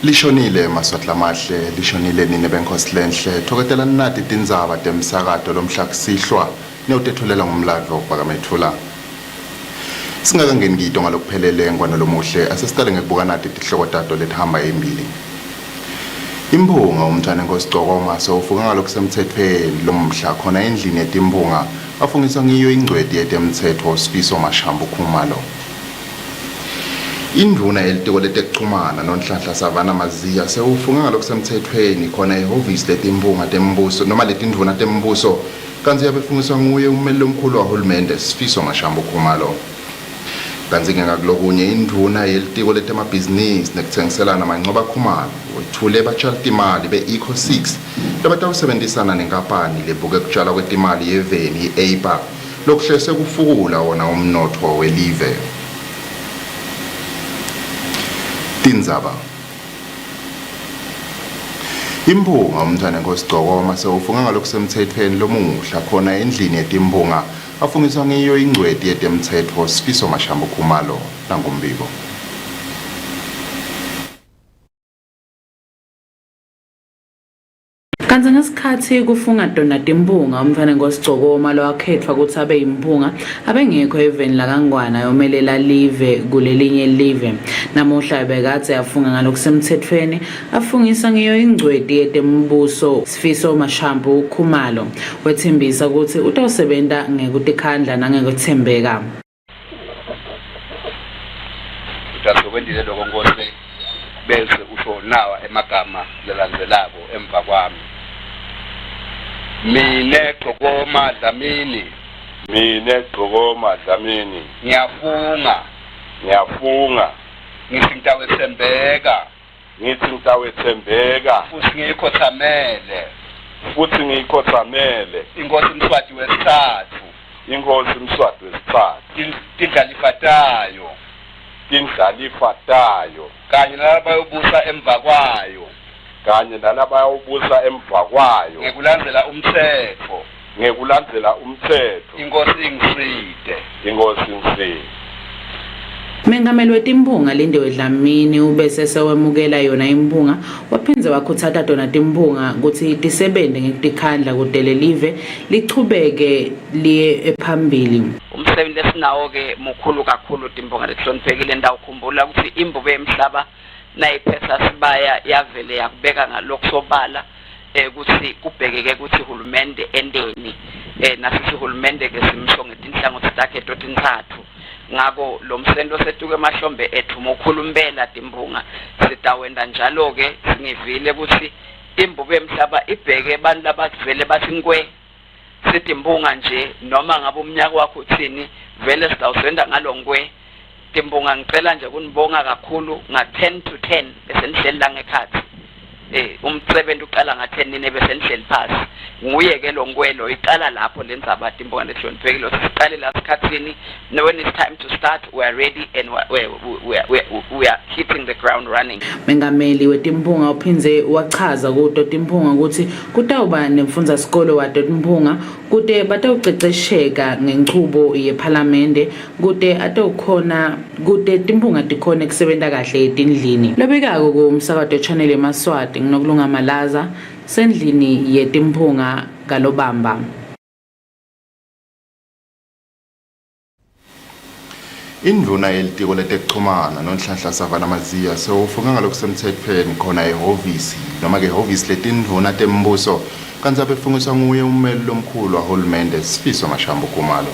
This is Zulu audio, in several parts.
Lishonile Yemaswati lamahle, lishonile nini benkosi lenhle. Thokotela nati tindzaba temsakato lomhla kusihlwa newutethulela ngomladvo bakamethula. Singakangeni kito ngalokuphelele ngwana lomuhle asesitale ngekubuka nati tihloko tato letihamba embili. Imbunga umthane ngosicokoma sowufunga ngalokusemthethweni lomhla khona endlini yetimbunga afungisa ngiyo ingcweti yetemthetho Sifiso Mashambu Khumalo. Induna yelitiko letekuchumana nonhlanhla Savana Maziya sewufunga ngalokusemthethweni khona ihhovisi letimbunga tembuso noma letinduna tembuso kanti yabefungiswa nguye ummeli omkhulu wahulumende Sifiso Mashambu Khumalo. Kanti ngekulokunye induna yelitiko letemabhizinisi nekuthengiselana mancoba Khumalo wethule batshala timali be-Eco 6 labatawusebenzisana nenkampani lebuke kutshala kwetimali yeveni i-APA lokuhlese kufukula wona umnotho welive. Tindzaba Imbunga umthane ngosicokoma sewufunga ngalokusemthethweni lomuhla khona endlini yetimbunga afungiswa ngiyo ingcweti yetemthetho Sifiso Mashambu Khumalo nangumbiko. Kanti ngesikhathi kufunga dona timbunga umfana ngosicokoma lo wakhethwa ukuthi abe imbunga abengekho eveni la kangwana yomelela live kulelinye live namuhla bekathi yafunga ngalokusemthethweni afungisa ngiyo ingcweti yetembuso Sifiso Mashambu Khumalo wethembisa ukuthi utawusebenta ngekutikhandla nangekuthembeka. Utazokwendile lokho ngose bese usho nawa emagama lelandzelako emva kwami. Mine Gqokoma Dlamini ngiyafunga ngithi ngitawethembeka futhi ngiyikhothamele inkosi Mswati wesithathu tindlalifatayo kanye nalabayobusa emva kwayo ngekulandzela umthetho inkosi ingiside. Mengameli wetimbunga Lindiwe Dlamini ubese sewemukela yona imbunga waphindze wakhuthaza dona timbunga ukuthi tisebente ngekutikhandla kudele live lichubeke liye ephambili. Umsebenzi lesinawo ke mukhulu kakhulu timbunga lesihloniphekile ndawukhumbula ukuthi imbube emhlaba nayiphesa sibaya yavele yakubeka ngalokusobala ukuthi kubhekeke ukuthi uhulumende endeni nasithi uhulumende ke simsho ngetinhlangothi zakhe totintathu ngako lo msendo setuke emahlombe ethu mokhulumbela timbunga sitawenda njalo ke singivile ukuthi imbube emhlaba ibheke abantu labavele basinkwe sitimbunga nje noma ngabe umnyaka wakho uthini vele sitawusenda ngalongwe timbunga ngicela nje kunibonga kakhulu nga10 to 10 bese nihlela ngekhathi umsebenzi uqala nga10 nine bese nihleli phansi nguye ke lo ngwelo iqala lapho lenzaba timbunga lehloniphekile siqale la sikhathini when it's time to start we are ready and we are hitting the ground running. Mengameli wetimbunga uphindze wachaza kuto timbunga ukuthi kutawuba nemfundza sikolo wato timbunga kude batawucecesheka ngenchubo yeParliament kude atawukhona kude timbunga tikhona kusebenta kahle etindlini. Lobekako kumsakato Channel Yemaswati nginokulunga malaza sendlini yetimbunga kalobamba. Induna yelitiko letekuchumana nonhlanhla Savana Maziya sewufunga ngalokusemthethweni khona ihhovisi noma ke ihhovisi letinduna tembuso kanti abefungiswa nguye ummeli omkhulu wahulumende Sifiso Mashambu Khumalo.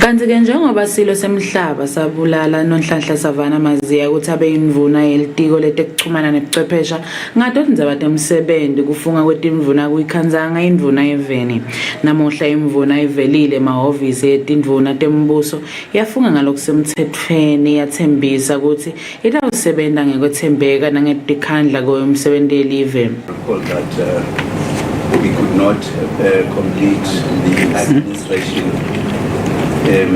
Kanti ke njengoba silo semhlaba sabulala nonhlanhla Savana Maziya ukuthi abe induna yelitiko letekuchumana nebuchwephesha ngathi Tindzaba temsebenzi kufunga kwetimvuna kuyikhandzanga indvuna yeveni namuhla imvuna ivelile emahhovisi yetindvuna tembuso yafunga ngalokusemthethweni yathembisa ukuthi itawusebenta ngekuthembeka nangetikhandla kwemsebenzi yelive. We could not complete the administration of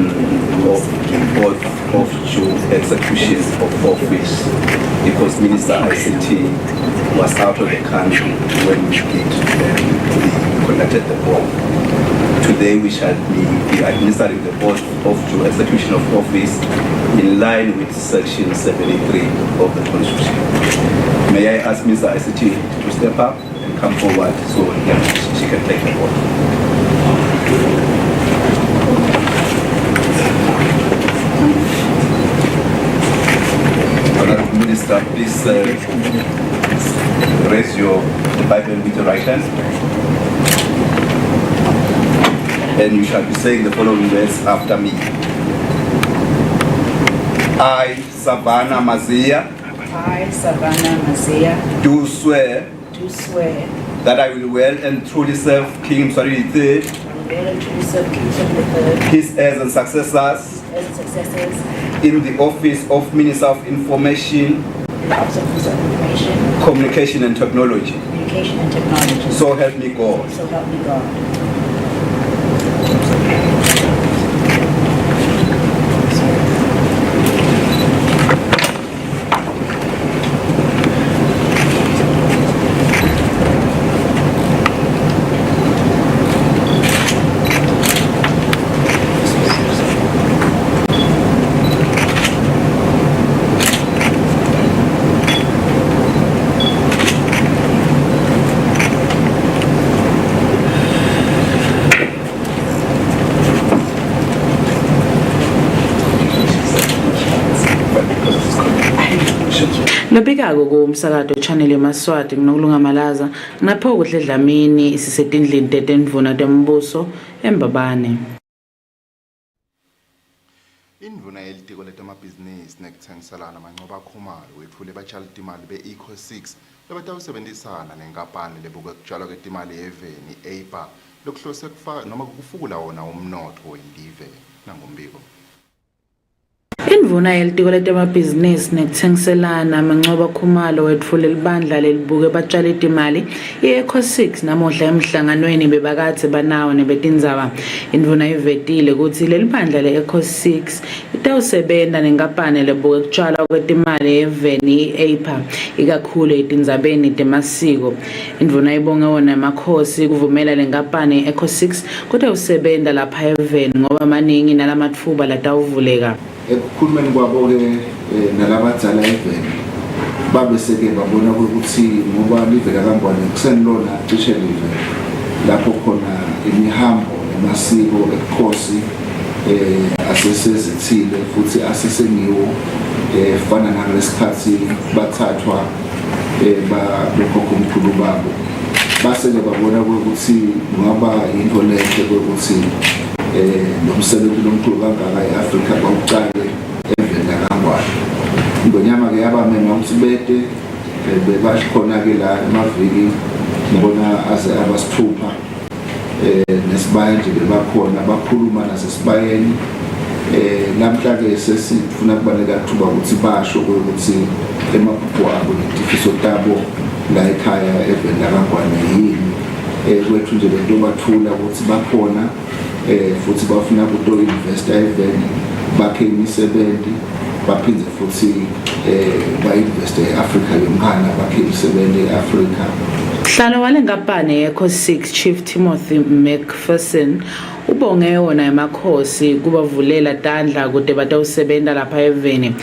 execution of office because Minister ICT was out of the country when we conducted the bomb. Today we shall be administering the oath of execution of office in line with section 73 of the Constitution. May I ask Mr. ICT to step up and come forward so she can take the oath. Honorable Minister, please raise your Bible with your right hand. And you shall be saying the following words after me. I, Savannah Mazia, do swear that I will well and truly serve King Mswati III, his heirs and successors, in the office of Minister of Information, Communication and Technology. So help me God. Lobikako kumsakato Channel Yemaswati nginokulunga malaza napho kuhle Dlamini isisetindlini tetendvuna tembuso eMbabane. Indvuna yelitiko letemabhizinisi nekutsengiselana mancoba khumalo wetfule batjali timali be-Eco6 lebatawusebenzisana nenkampani lebuke kutshalwa kwetimali yeveni i-APA lokuhlose kufaka noma kufukula wona umnotho welive nangombiko. Indvuna yelitiko letemabhizinisi nekutsengiselana mancoba khumalo wetfule libandla lelibuke batjali timali i-Eco6 namuhla emhlanganweni bebakatse banawo nebetindzaba. Indvuna ivetile ukuthi leli bandla le-Eco6 itawusebenta nenkampani lebuke kutshalwa kwetimali yeveni i-APA ikakhulu etindzabeni temasiko. Indvuna ibonge wona emakhosi kuvumela lenkampani i-Eco6 kutawusebenta lapha eveni ngoba maningi nalamatfuba latawuvuleka. Ekukhulumeni kwabo ke nalabadzala eveni babe seke babona ukuthi ngoba livela kangwane kusenilona cishe live lapho khona imihambo nemasiko ekhosi asesezithile futhi asesengiwo fana nangalesikhathi bathathwa babekhokha umkhulu babo base ke babona ukuthi ngaba into lehle ukuthi nomsebenzi lomkhulu kangaka eAfrika bawuqale evela kangwane ngonyama ke yabamema ukuthi bede bebakhona ke la emaviki ngibona aze abasithupha nesibayeni nje bebakhona bakhuluma nasesibayeni namhla ke sesifuna kubaleka thuba ukuthi basho ukuthi emaphupho abo netifiso tabo la ekhaya evela kangwane yini kwethu nje lento bathula ukuthi bakhona futhi bafuna ukuto invest eveni bakhe imisebenzi baphinde futhi ba-invest e-Africa yomkhana bakhe imisebenzi e-Africa. Hlalo wale nkampani ye-Eco6 Chief Timothy McPherson ubonge wona emakhosi kubavulela tandla kude batawusebenta lapha eveni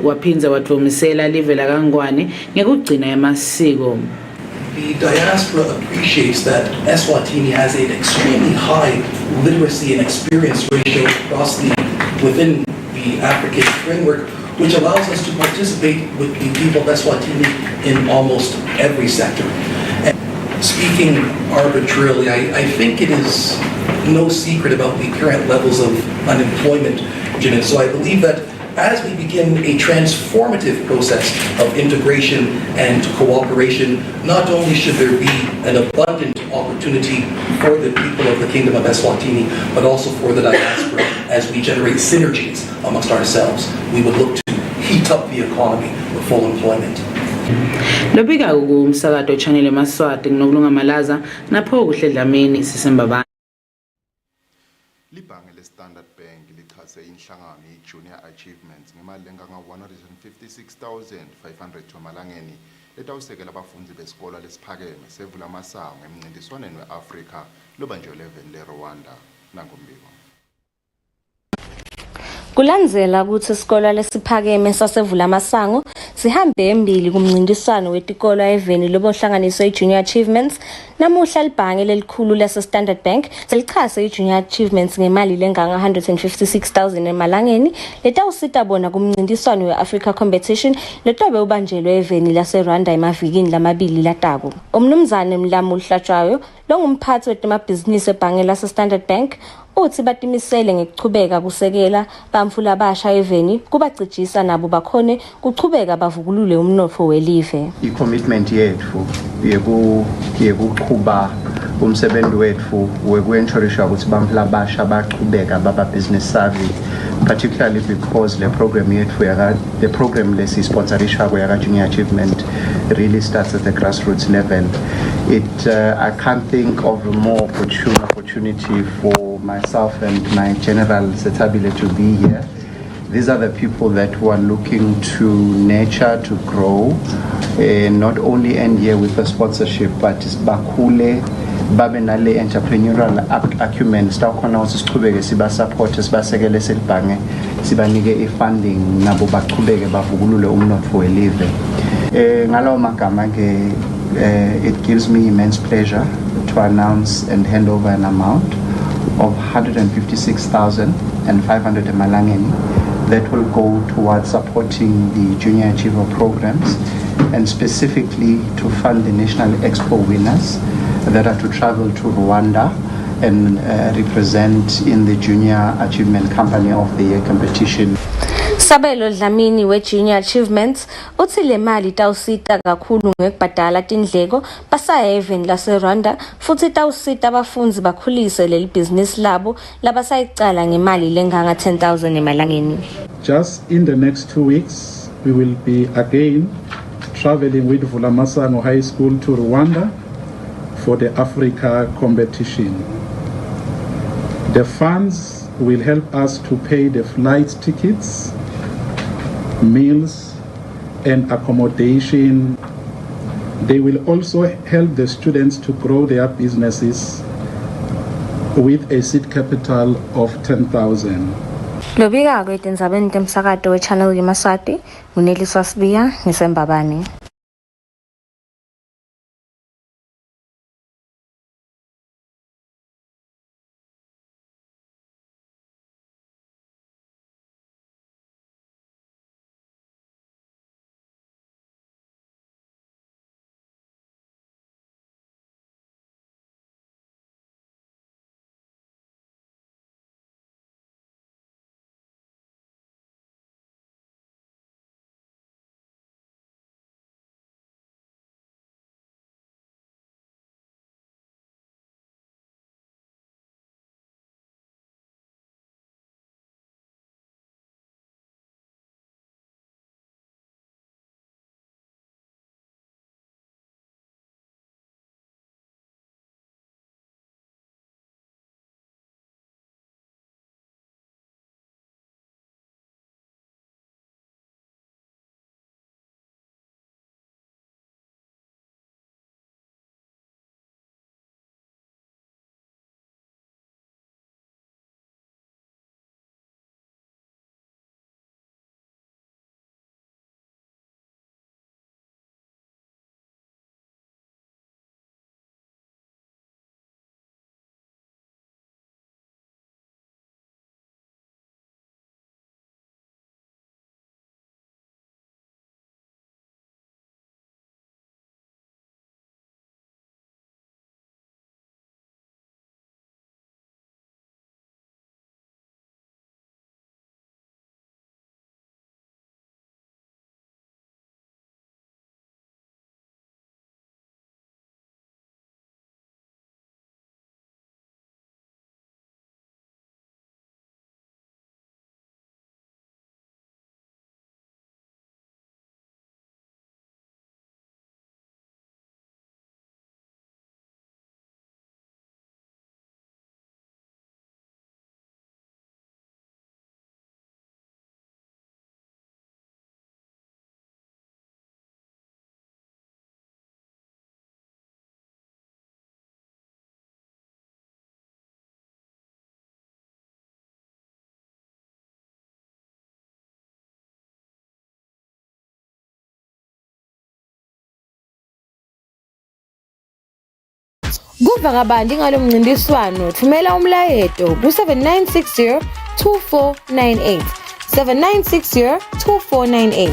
waphindza watvumisela live la kangwane ngekugcina emasiko. The diaspora appreciates that Eswatini has an extremely high literacy and experience ratio within the African framework, which allows us to participate with the people of Eswatini in almost every sector. And speaking arbitrarily, I think it is no secret about the current levels of unemployment. And so I believe that as we begin a transformative process of integration and cooperation, not only should there be an abundant opportunity for the people of the Kingdom of Eswatini, but also for the diaspora as we generate synergies amongst ourselves. We would look to heat up the economy with full employment. Lobika kumsakato Channel Yemaswati nginokulunga malaza napho kuhle Dlamini sisembabane. Libhange le-Standard Bank lichase inhlangano i-Junior Achievements ngemali enganga 156,500 emalangeni letawusekela abafundzi besikolo lesiphakeme sevula masango emncintiswaneni we-Afrika lobanjelwe eveni leRwanda. Nangombiko. Kulandzela ukuthi isikolo lesiphakeme sasevula masango sihambe embili kumncintiswano wetikolo eveni lobohlanganiswa i-Junior Achievements. Namuhla libhange lelikhulu lase-Standard Bank selichase i-Junior Achievements ngemali lenganga 156,000 emalangeni letawusita bona kumncintiswano we-Africa Competition letobe ubanjelwe eveni laseRwanda emavikini lamabili latako. Umnumzane Mlamuli Hlatshwayo longumphathi wetemabhizinisi ebhange lase-Standard Bank uthi batimisele ngekuchubeka kusekela bamfula abasha eveni kubacijisa nabo bakhone kuchubeka bavukulule umnotfo welive. I-commitment yethu yekuqhuba umsebenzi wethu wekuensure ukuthi bamfula abasha bachubeka baba business savvy, particularly because the program lesi-sponsorisha yaka Junior Achievement really starts at the grassroots level. I can't think of a more opportunity for myself and my general Setabile to be here. These are the people that who are looking to nurture, to grow, not only end here with the sponsorship, but bakule babenale entrepreneurial acumen stakhona usichubeke siba support sibasekele selibhange sibanike funding nabo baqhubeke bavukulule umnotfo welive. Ngalawo magama ke it gives me immense pleasure to announce and hand over an amount of 156,500 emalangeni that will go towards supporting the junior achiever programs and specifically to fund the national expo winners that are to travel to Rwanda and represent in the Junior Achievement Company of the Year competition. Sabelo Dlamini we-Junior Achievements uthi le mali tawusita kakhulu ngekubhadala tindleko basaya eveni laseRwanda futhi tawusita abafunzi bakhulise leli bhizinisi labo labasayicala ngemali lenganga 10,000 emalangeni. Just in the next 2 weeks we will be again traveling with Vulamasango High School to Rwanda for the Africa competition. The funds will help us to pay the flight tickets, meals and accommodation. They will also help the students to grow their businesses with a seed capital of 10,000. Lobika ke Tindzabeni temsakato we-Channel Yemaswati uNeliswa ngisembabane. Kuva kabanti ngalo mncintiswano, thumela umlayeto ku-7960 2498 7960 2498.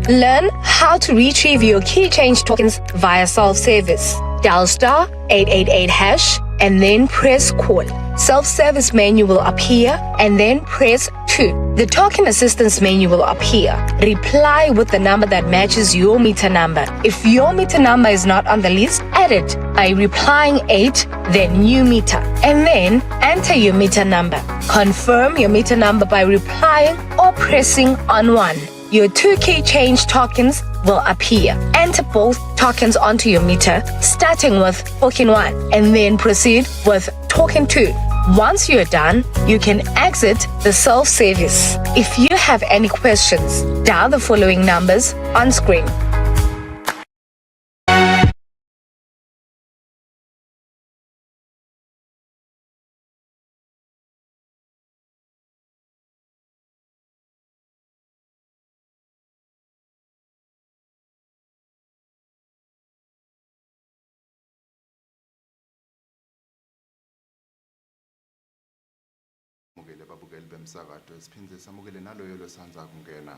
Learn how to retrieve your key change tokens via self-service. Dial star 888 hash and then press call. Self-service menu will appear and then press 2. The token assistance menu will appear. Reply with the number that matches your meter number. If your meter number is not on the list, add it by replying 8, then new meter, and then enter your meter number. Confirm your meter number by replying or pressing on 1. Your 2 key change tokens will appear. Enter both tokens onto your meter, starting with token 1, and then proceed with token 2. Once you're done, you can exit the self-service. If you have any questions, dial the following numbers on screen. Babukeli bemsakato siphinde samukele naloyo losanza kungena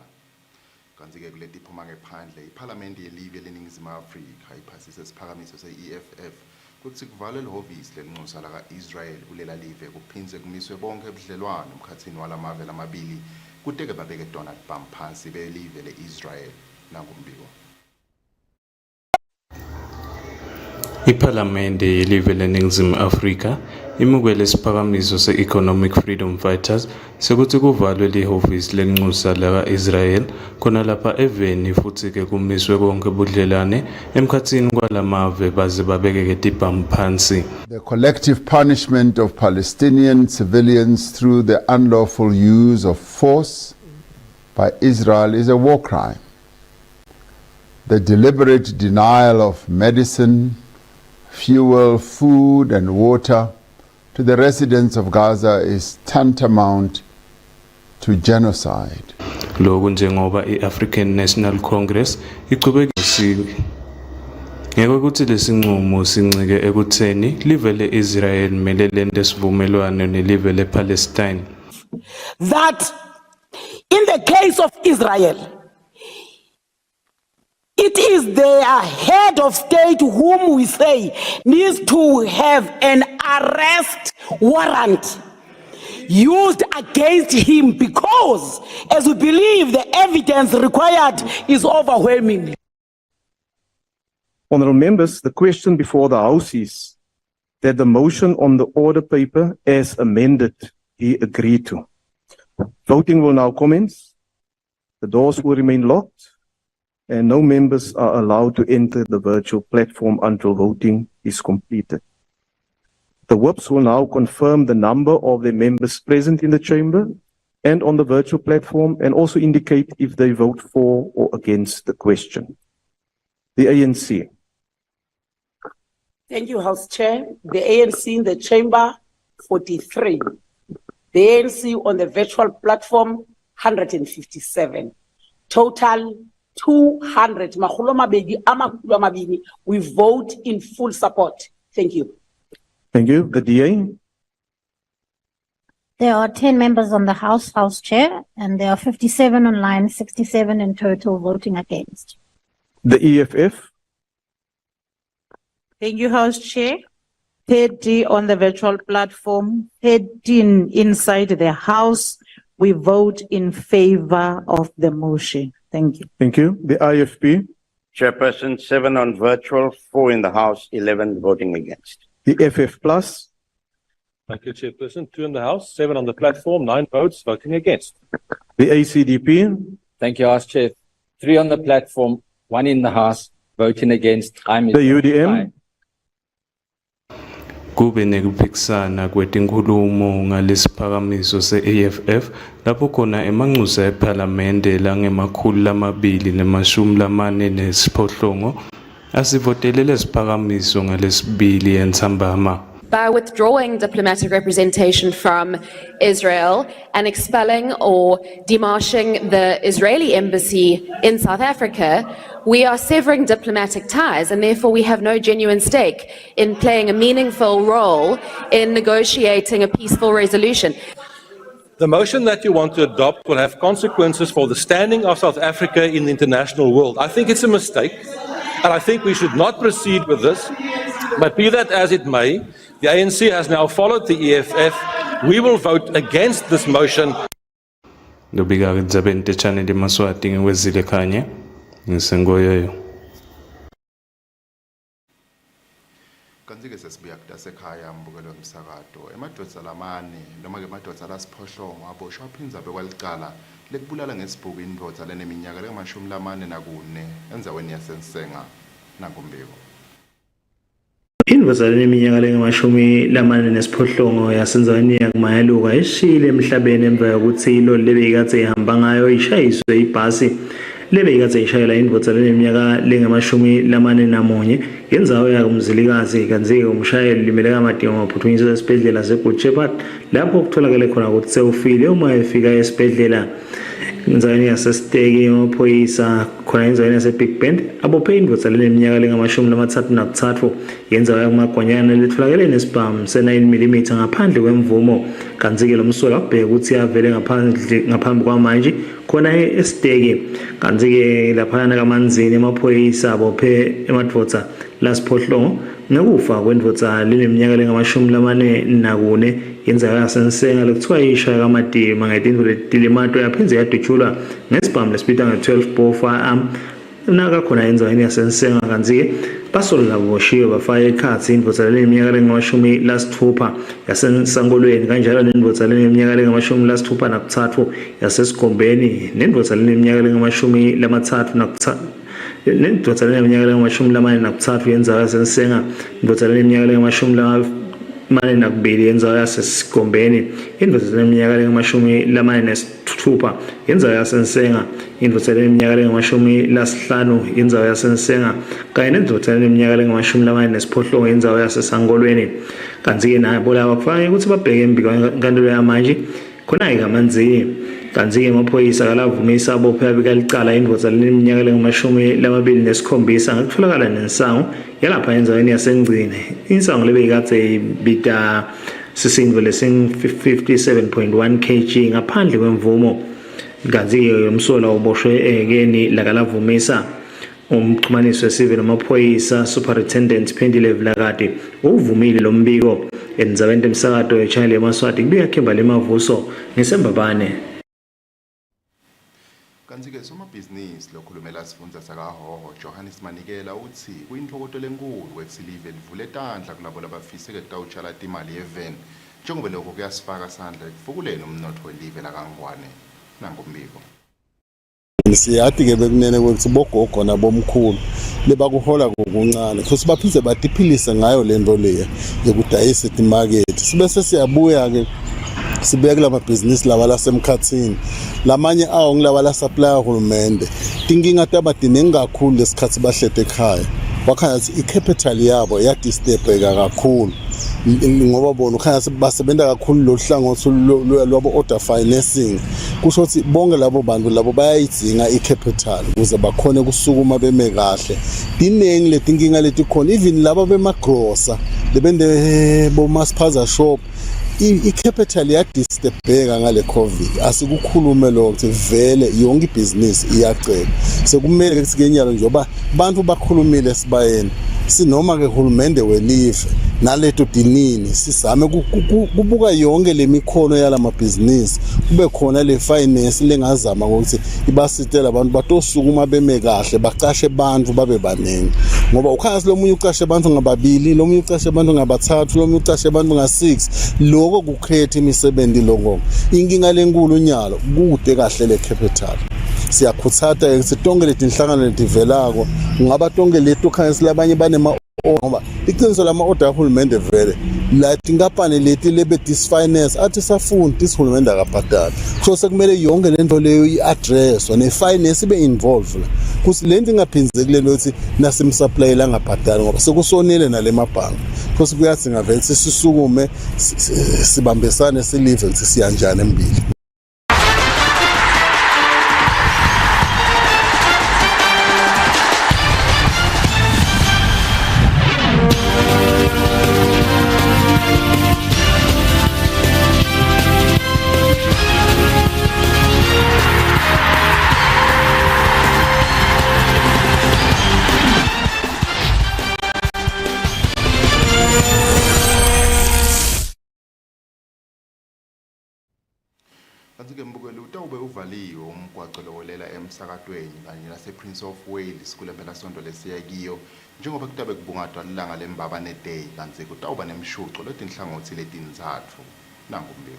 kanti ke kuleti iphuma ngephandle iParliament yelive leNingizimu Afrika iphasise isiphakamiso se-EFF kuthi kuvalwe lehhovisi lelinxusa la kaIsrael kulela live kuphindze kumiswe bonke ubudlelwano emkhathini walamave lamabili kuteke babeke Donald Trump phansi belive leIsrael nangumbiko. Iparlamente yelive leNingizimu Afrika imukele isiphakamiso se-Economic Freedom Fighters sekuthi kuvalwe lihhovisi lelinxusa laka-Israel khona lapha eveni futhi ke kumiswe konke budlelane emkhathini kwalamave baze babekeke tibhamu phansi. The collective punishment of Palestinian civilians through the unlawful use of force by Israel is a war crime. The deliberate denial of medicine, fuel, food and water to the residents of Gaza is tantamount to genocide. Lokhu njengoba i-African National Congress iqhubekile ngeke ukuthi lesinqumo sincike ekutheni live le-Israel mele lente isivumelwano nelive le-Palestine. That in the case of Israel, it is their head of state whom we say needs to have an arrest warrant used against him because, as we believe, the evidence required is overwhelming. Honourable members, the question before the House is that the motion on the order paper as amended be agreed to. Voting will now commence. The doors will remain locked and no members are allowed to enter the virtual platform until voting is completed. The whips will now confirm the number of the members present in the chamber and on the virtual platform and also indicate if they vote for or against the question. The ANC. Thank you, House Chair. The ANC in the chamber, 43. The ANC on the virtual platform, 157. Total 200. We vote in full support. Thank you. Thank you. The DA. There are 10 members on the House Chair, and there are 57 online, 67 in total voting against. The EFF. Thank you, House Chair. 30 on the virtual platform, 13 inside the House. We vote in favor of the motion. Thank you. Thank you. The IFP. Chairperson, 7 on virtual, 4 in the House, 11 voting against. The FF Plus. Thank you, Chairperson. 2 in the House, 7 on the platform, 9 votes voting against. The ACDP. Thank you, House Chair. 3 on the platform, 1 in the House, voting against. The UDM. Kube nekuphikisana kwetinkhulumo ngalesiphakamiso se-EFF lapho khona emanxusa eParliamente langemakhulu lamabili nemashumi lamane nesiphohlongo asivotelele isiphakamiso ngalesibili entsambama. by withdrawing diplomatic representation from Israel and expelling or demarching the Israeli embassy in South Africa, we are severing diplomatic ties, and therefore we have no genuine stake in playing a meaningful role in negotiating a peaceful resolution. The motion that you want to adopt will have consequences for the standing of South Africa in the international world. I think it's a mistake, and I think we should not proceed with this. But be that as it may, the ANC has now followed the EFF. We will vote against this motion. Channel Yemaswati ngwezile khanye ngisengoyeyo. Kanti-ke sesibuya kutasekhaya mbukelo wemsakato emadoda lamane noma-ke emadoda lasiphohlongo aboshwa Tindzaba kwalicala lekubulala ngesibhuku indoda leneminyaka le-44 enzaweni yasensenga nangombiko. Indoda leneminyaka le-44 yasenzaweni yakumayaluka ishile emhlabeni emva yokuthi iloli lebeyikade ihamba ngayo ishayiswe ibhasi lebeyikade ishayela indoda leneminyaka le-41 yenzawo yakumzilikazi kanti-ke umshayeli limeleka amadingo amaphuthunyiswa esibhedlela seGutshepat lapho kutholakele khona ukuthi sewufile uma efika esibhedlela enzaweni yasesiteki amaphoyisa khona enzaweni yase-Big Bend abophe indoda leneminyaka le-33 yenzawo yakumagwanyana litholakele nesibhamu se-9mm ngaphandle kwemvumo kanti-ke lo msolo wabheka ukuthi avele ngaphambi kwamanje khona esiteki kanti-ke laphana kamanzini amaphoyisa abophe emadoda lasiphohlongo ngekufa kwendoda leneminyaka le-44 yenzayo yasensenga lekuthiwa ishaya kamadima ngetinto letilimato yaphinze yadutshulwa ngesibhamu lesibita nge-12 bore firearm nakakhona enzaweni yasensenga kanti-ke basola boshiwe bafaka ekhathi indoda leneminyaka le-60 yasensankolweni kanjalo nendoda leneminyaka le-63 yasesigombeni nendoda leneminyaka le-33 nendoda leneminyaka le-43 yenzayo yasensenga indoda leneminyaka le-42 yenzayo yasesigombeni indoda leneminyaka le-46 yenzayo yasensenga indoda leneminyaka le-5 yenzayo yasensenga kanye nendoda leneminyaka le-48 yenzayo yasesankolweni kanti-ke nabo laba kufanele ukuthi babheke embikwankantolo yamanje khona-ke kamanzini kanti-ke amaphoyisa kalavumisa abophe abikalicala indoda leneminyaka le-27 ngakutholakala nensango yalapha enzaweni yasengcine insango lebeyikade ibita sisindo lesi-57.1 kg ngaphandle kwemvumo kanti-ke umsola uboshwe ekeni lakalavumisa umxhumanisi wesive namaphoyisa Superintendent Pendile Vilakade uvumile lo mbiko endzabeni emsakato ye-Channel Yemaswati kubika Kimberley Mavuso ngesembabane. Kanti-ke somabhizinisi lokhulumela sifundza sakahoho Johannes Manikela uthi kuyintokoto lenkulu ukuthi ilive livule tandla kulabo labafiseke kutawutshala imali yeveni njengoba lokho kuyasifaka sandla ekufukuleni umnotho welive lakangwane nangombiko. Siyathi-ke bekunene ukuthi bogogo nabomkhulu lebakuhola kokuncane futhi baphinde badiphilise ngayo lento leya yokudayisa etimakethe sibese siyabuya-ke sibeke lamabhizinisi lawa lasemkhathini lamanye awo ngilaba la-supply uhulumende tinkinga tabadinengi kakhulu lesikhathi bahlete ekhaya wakhanya ukuthi i-capital yabo yadisturbeka kakhulu ngoba bona ukhanya basebenza kakhulu lo hlangothi lwabo order financing kusho ukuthi bonke labo bantu labo bayayidzinga i-capital ukuze bakhone kusukuma beme kahle diningi letinkinga letikhona even laba bemagrosa lebende bomaspaza shop i-capital yadisturbeka ngale covid asikukhulume lokho ukuthi vele yonke ibhizinisi iyacela sekumele ukuthi kenyalo njengoba bantu bakhulumile sibayeni sinoma-ke uhulumende welive naleto dinini sizame kubuka yonke le mikhono yala mabhizinisi kube khona le finance lengazama ukuthi ibasitela abantu batosukuma beme kahle baqashe abantu babe baningi ngoba ukhasi lomunye uqashe abantu ngababili lomunye uqashe abantu ngabathathu lomunye uqashe abantu nga6 lokho kucreate imisebenzi lokho inkinga lenkulu nyalo kude kahle le capital siyakhuthata ukuthi tonke letinhlangano letivelako ngaba tonke leto khanya silabanye banema ngoba iqiniso lama order uhulumende vele la tinkampani leti lebe disfinance athi safuni tisihulumende akabhadali so sekumele yonke lento leyo i-addresswa ne-finance ibe involved la kuthi lento ingaphindze kule lothi nasemsupply la ngabhadali ngoba sekusonile nale mabhanki because kuyadzinga vele sisukume sibambisane silive ukuthi siyanjani embili. Kanti-ke mbukeli utawube uvaliwe umgwaqo lowolela emsakatweni kanye nase-Prince of Wales kule mpelasonto lesiya kiyo njengoba kutabe kubungadwa lilanga lembabane day kanti kutawuba nemishuco letinhlangothi letintsatfu nangu mbiko.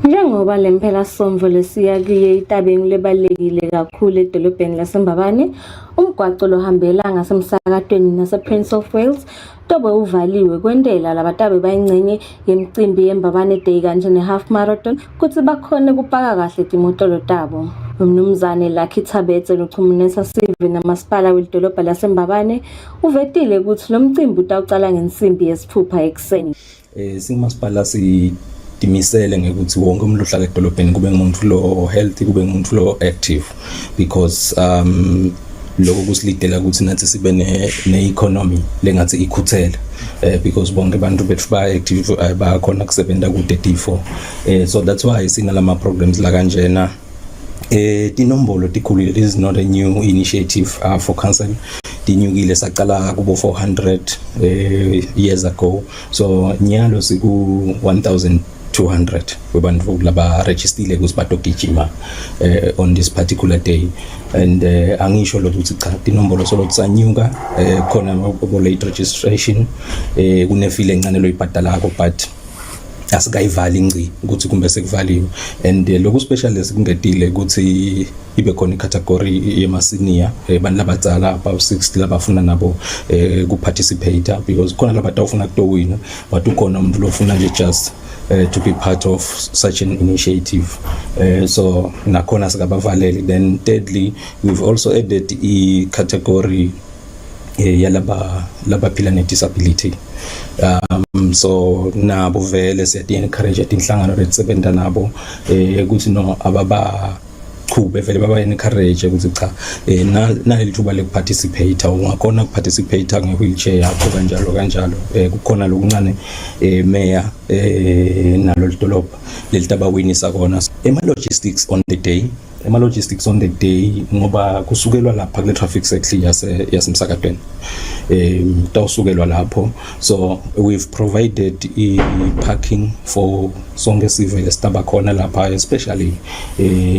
Njengoba le mpelasonto lesiya kiyo itabeng lebalekile kakhulu edolobheni laseMbabane, umgwaqo lohambela ngasemsakatweni nase-Prince of Wales tobe uvaliwe kwentela labatabe bayingcenye yemicimbi yembabane day kanje ne-half marathon kuthi bakhone kupaka kahle timotolo tabo. Umnumzane Lucky Thabetse noChumunesa Sivi namasipala wedolobha laseMbabane uvetile ukuthi lo mcimbi utawucala ngensimbi yesithupha ekseni. Singumasipala timisele ngekuthi wonke umuntu ohlala edolobheni kube ngumuntu lo healthy kube ngumuntu lo active because lokho kusilidela ukuthi nathi sibe ne-economy lengathi ikhuthele because bonke abantu bethu ba active bakhona kusebenza kude D4 so that's why sinalama programs la kanjena tinombolo tikhulile. This is not a new initiative for council. Tinyukile saqala kubo 400 years ago so nyalo siku 1200 webantu laba registered ukuthi batogijima on this particular day and angisho lokuthi cha tinombolo solo tsanyuka khona ngoba late registration kunefile encane loyibhadalako but asikayivali ngci ukuthi kumbe sekuvaliwe and lokhu specialist kungetile ukuthi ibe khona icategory yemasenior abantu labadzala about 60 labafuna nabo ku participate because khona labatawufuna kutowina but ukhona umuntu lofuna nje just to be part of such an initiative so nakhona sikabavaleli. Then thirdly we've also added a category yalaba phila ne disability so nabo vele siya encourage inhlangano letsebenza nabo ukuthi no ababa chube vele baba encourage ukuthi cha naleli thuba leparticipate ungakhona ukuparticipate nge-wheelchair yakho kanjalo kukhona lokuncane mayor nalo lidolobha lelitabawinisa kona logistics on the day ngoba kusukelwa lapha kule traffic circle yasemsakatweni tawusukelwa lapho so we've provided parking for sonke sivele sitaba khona lapha especially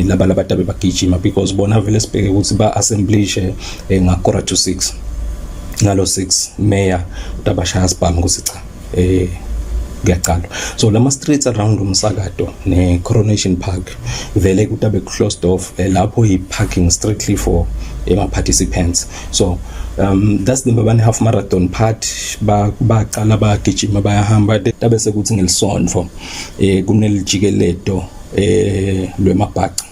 laba tabe bagijima because bona vele sibheke ukuthi ba assemblishe ngakora to 6 ngalo 6 mayor utabashaya sibhamu ukuthi cha ngiyaqala so lama streets around umsakato ne Coronation Park vele kutabe closed off lapho parking strictly for participants so that's the Mbabane half marathon part baqala bagijima bayahamba tabe sekuthi ngelisonto kunelijikeleto lwemabhaca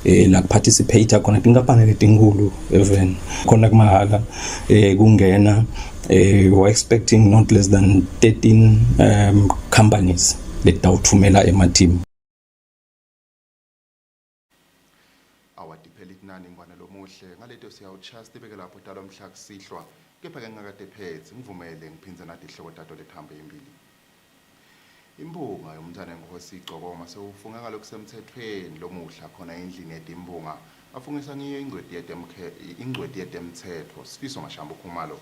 la participate khona tinkampani letinkulu even khona kumahala kungena we're expecting not less than 13 companies letawuthumela ema-team. Awadiphela ikunani ngwane lomuhle ngaleto siyawuchasta ibeke lapho talo mhla kusihlwa kepha-ke ngingakade phethe ngivumele ngiphindze nathi ihloko tato lethambe embili. Imbunga yomntana engohosi igcokoma sewufunga ngalokhu semthethweni lomuhla khona endlini yetimbunga afungisa ngiyo ingcweti yetemthetho Sifiso Mashambo Khumalo.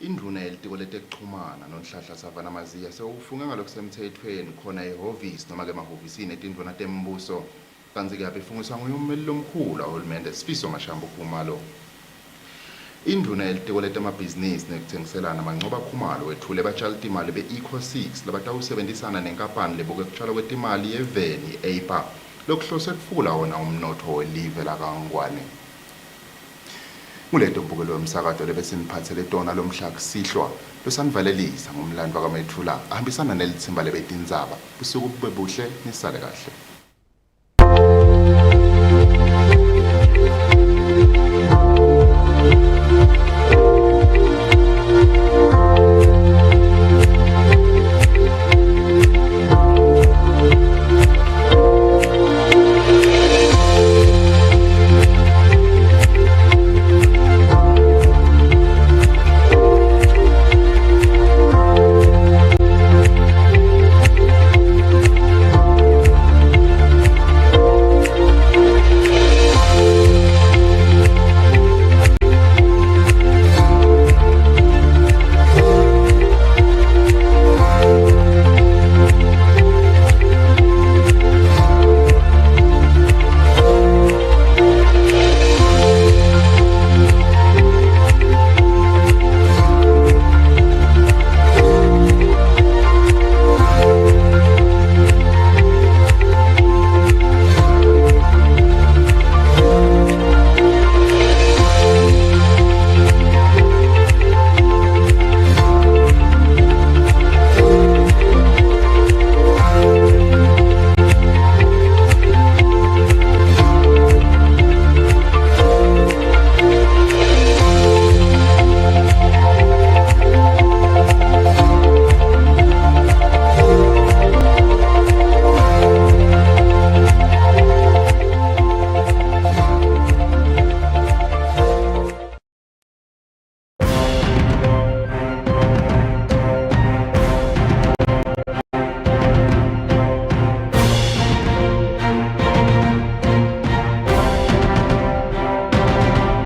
Indruna yelitiko letekuchumana nonhlahla savana maziya sewufunga ngalokhu semthethweni khona ehhovisi noma ke emahhovisini etindvuna tembuso kanti-ke abefungiswa nguyummeli lomkhulu ahulumende Sifiso Mashambo Khumalo. Indruna yelitiko letemabhizinisi nekuthengiselana Mancoba Khumalo wethule batshali timali be-Eco6 labatawusebenzisana nenkampani lebuke kutshalwa kwetimali yeveni i-APA lokuhlose kufula wona umnotho welive lakangwane. Nguleto mbukelo wemsakato lebese niphathele tona lomhla kusihlwa losanivalelisa ngomlando kaMethula ahambisana nelithimba lebetindzaba busuku bube buhle nisale kahle.